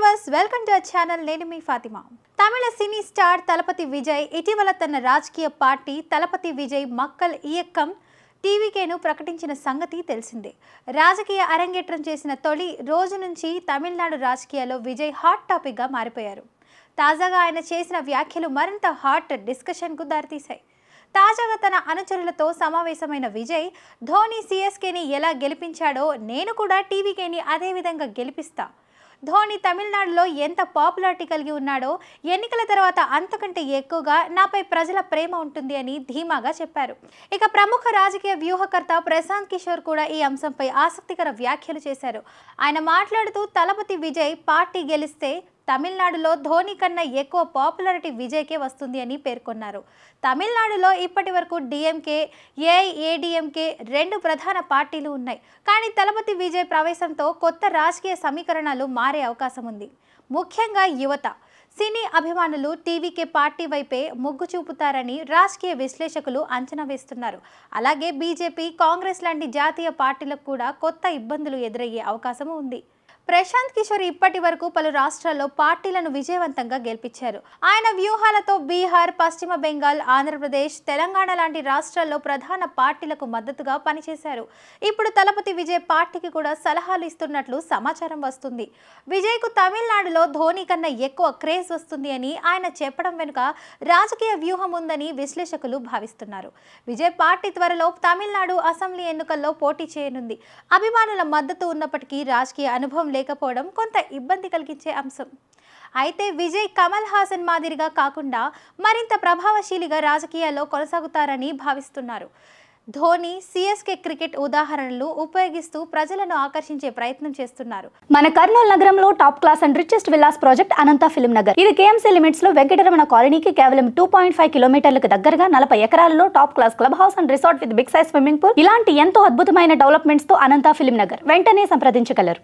Viewers welcome to our channel. నేను మీ ఫాతిమా. తమిళ cine star Thalapathy Vijay ఇటీవల తన రాజకీయ పార్టీ తలపతి విజయ్ మక్కల్ ఇయక్కం టీవీకేను ప్రకటించిన సంగతి తెలిసిందే. రాజకీయ అరంగేట్రం చేసిన తొలి రోజు నుంచి తమిళనాడు రాజకీయాల్లో విజయ్ హాట్ టాపిక్గా మారిపోయారు. తాజాగా ఆయన చేసిన వ్యాఖ్యలు మరింత హాట్ డిస్కషన్కు దారితీశాయి. తాజాగా తన అనుచరులతో సమావేశమైన విజయ్ ధోని సిఎస్కేని ఎలా గెలిపించాడో నేను కూడా టీవీకేని అదే విధంగా గెలిపిస్తా. ధోని తమిళనాడులో ఎంత పాపులారిటీ కలిగి ఉన్నాడో ఎన్నికల తర్వాత అంతకంటే ఎక్కువగా నాపై ప్రజల ప్రేమ ఉంటుంది అని ధీమాగా చెప్పారు. ఇక ప్రముఖ రాజకీయ వ్యూహకర్త ప్రశాంత్ కిషోర్ కూడా ఈ అంశంపై ఆసక్తికర వ్యాఖ్యలు చేశారు. ఆయన మాట్లాడుతూ తలపతి విజయ్ పార్టీ గెలిస్తే తమిళనాడులో ధోని కన్నా ఎక్కువ పాపులారిటీ విజయ్కే వస్తుంది అని పేర్కొన్నారు. తమిళనాడులో ఇప్పటి వరకు డిఎంకే, ఏఐఏడిఎంకే రెండు ప్రధాన పార్టీలు ఉన్నాయి. కానీ తలపతి విజయ్ ప్రవేశంతో కొత్త రాజకీయ సమీకరణాలు మారే అవకాశం ఉంది. ముఖ్యంగా యువత, సినీ అభిమానులు టీవీకే పార్టీ వైపే మొగ్గు చూపుతారని రాజకీయ విశ్లేషకులు అంచనా వేస్తున్నారు. అలాగే బీజేపీ, కాంగ్రెస్ లాంటి జాతీయ పార్టీలకు కూడా కొత్త ఇబ్బందులు ఎదురయ్యే అవకాశం ఉంది. ప్రశాంత్ కిషోర్ ఇప్పటి వరకు పలు రాష్ట్రాల్లో పార్టీలను విజయవంతంగా గెలిపించారు. ఆయన వ్యూహాలతో బీహార్, పశ్చిమ బెంగాల్, ఆంధ్రప్రదేశ్, తెలంగాణ లాంటి రాష్ట్రాల్లో ప్రధాన పార్టీలకు మద్దతుగా పనిచేశారు. ఇప్పుడు తలపతి విజయ్ పార్టీకి కూడా సలహాలు ఇస్తున్నట్లు సమాచారం వస్తుంది. విజయ్కు తమిళనాడులో ధోని కన్నా ఎక్కువ క్రేజ్ వస్తుంది అని ఆయన చెప్పడం వెనుక రాజకీయ వ్యూహం ఉందని విశ్లేషకులు భావిస్తున్నారు. విజయ్ పార్టీ త్వరలో తమిళనాడు అసెంబ్లీ ఎన్నికల్లో పోటీ చేయనుంది. అభిమానుల మద్దతు ఉన్నప్పటికీ రాజకీయ అనుభవం లేకపోవడం కొంత ఇబ్బంది కలిగించే అంశం. అయితే విజయ్ కమల్ హాసన్ మాదిరిగా కాకుండా మరింత ప్రభావశీలిగా రాజకీయాల్లో కొనసాగుతారని భావిస్తున్నారు. ధోని, సిఎస్కే క్రికెట్ ఉదాహరణలు ఉపయోగిస్తూ ప్రజలను ఆకర్షించే ప్రయత్నం చేస్తున్నారు. మన కర్నూలు నగరంలో top class and richest villas project Anantha film Nagar. ఇది కేఎంసీ లిమిట్స్ లో వెంకటరమణ కాలనీకి కేవలం 2.5 కిలోమీటర్లకు దగ్గరగా 40 ఎకరాలలో top class club house and resort with big size swimming pool, ఇలాంటి ఎంతో అద్భుతమైన డెవలప్మెంట్స్ తో అనంత ఫిల్మ్ నగర్. వెంటనే సంప్రదించగలరు.